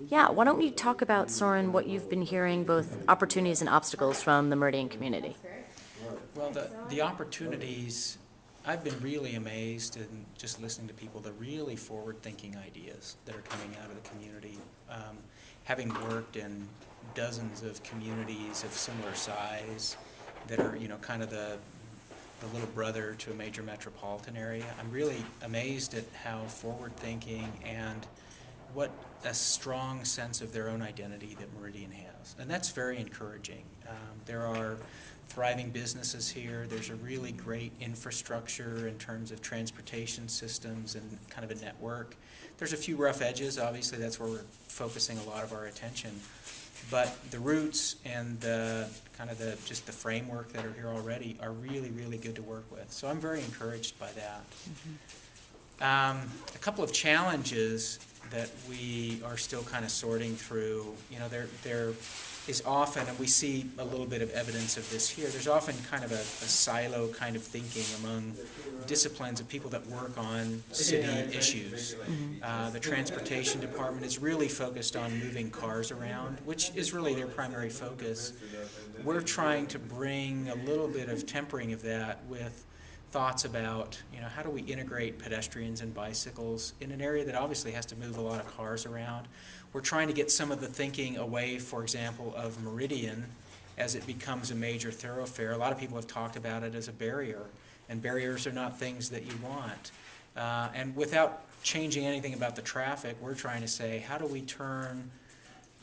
Yeah, why don't we talk about, Soren, what you've been hearing, both opportunities and obstacles from the Meridian community? Well, the opportunities, I've been really amazed in just listening to people, the really forward-thinking ideas that are coming out of the community. Having worked in dozens of communities of similar size that are, kind of the little brother to a major metropolitan area, I'm really amazed at how forward-thinking and what a strong sense of their own identity that Meridian has. And that's very encouraging. There are thriving businesses here. There's a really great infrastructure in terms of transportation systems and kind of a network. There's a few rough edges. Obviously, that's where we're focusing a lot of our attention. But the roots and just the framework that are here already are really, really good to work with. So I'm very encouraged by that. A couple of challenges that we are still kind of sorting through. There is often, and we see a little bit of evidence of this here, there's often kind of a silo kind of thinking among disciplines of people that work on city issues. The transportation department is really focused on moving cars around, which is really their primary focus. We're trying to bring a little bit of tempering of that with thoughts about, how do we integrate pedestrians and bicycles in an area that obviously has to move a lot of cars around. We're trying to get some of the thinking away, for example, of Meridian as it becomes a major thoroughfare. A lot of people have talked about it as a barrier, and barriers are not things that you want. And without changing anything about the traffic, we're trying to say, how do we turn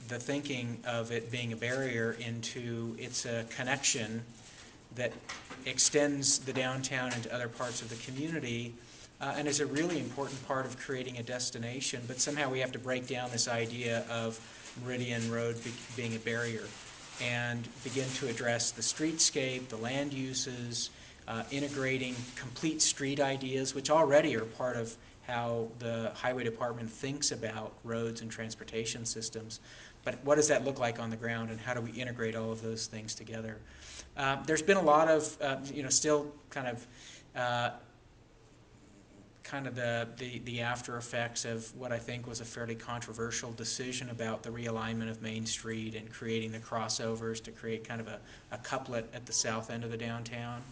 the thinking of it being a barrier into it's a connection that extends the downtown into other parts of the community, and is a really important part of creating a destination. But somehow we have to break down this idea of Meridian Road being a barrier and begin to address the streetscape, the land uses, integrating complete street ideas, which already are part of how the highway department thinks about roads and transportation systems. But what does that look like on the ground, and how do we integrate all of those things together? There's been a lot of, still kind of the after effects of what I think was a fairly controversial decision about the realignment of Main Street and creating the crossovers to create kind of a couplet at the south end of the downtown.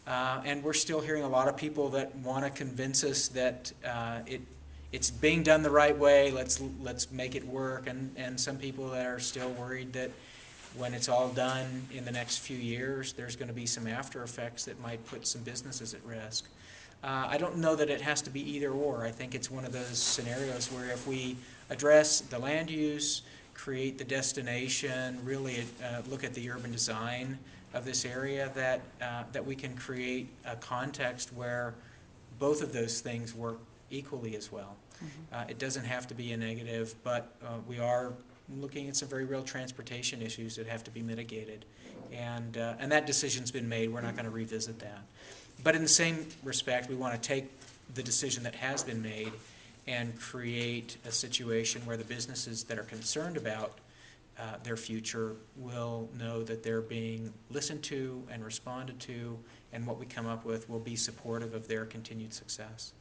And we're still hearing a lot of people that want to convince us that it's being done the right way. Let's make it work. And some people that are still worried that when it's all done in the next few years, there's going to be some after effects that might put some businesses at risk. I don't know that it has to be either or. I think it's one of those scenarios where if we address the land use, create the destination, really look at the urban design of this area, that we can create a context where both of those things work equally as well. It doesn't have to be a negative, but we are looking at some very real transportation issues that have to be mitigated. And that decision's been made. We're not going to revisit that. But in the same respect, we want to take the decision that has been made and create a situation where the businesses that are concerned about their future will know that they're being listened to and responded to, and what we come up with will be supportive of their continued success.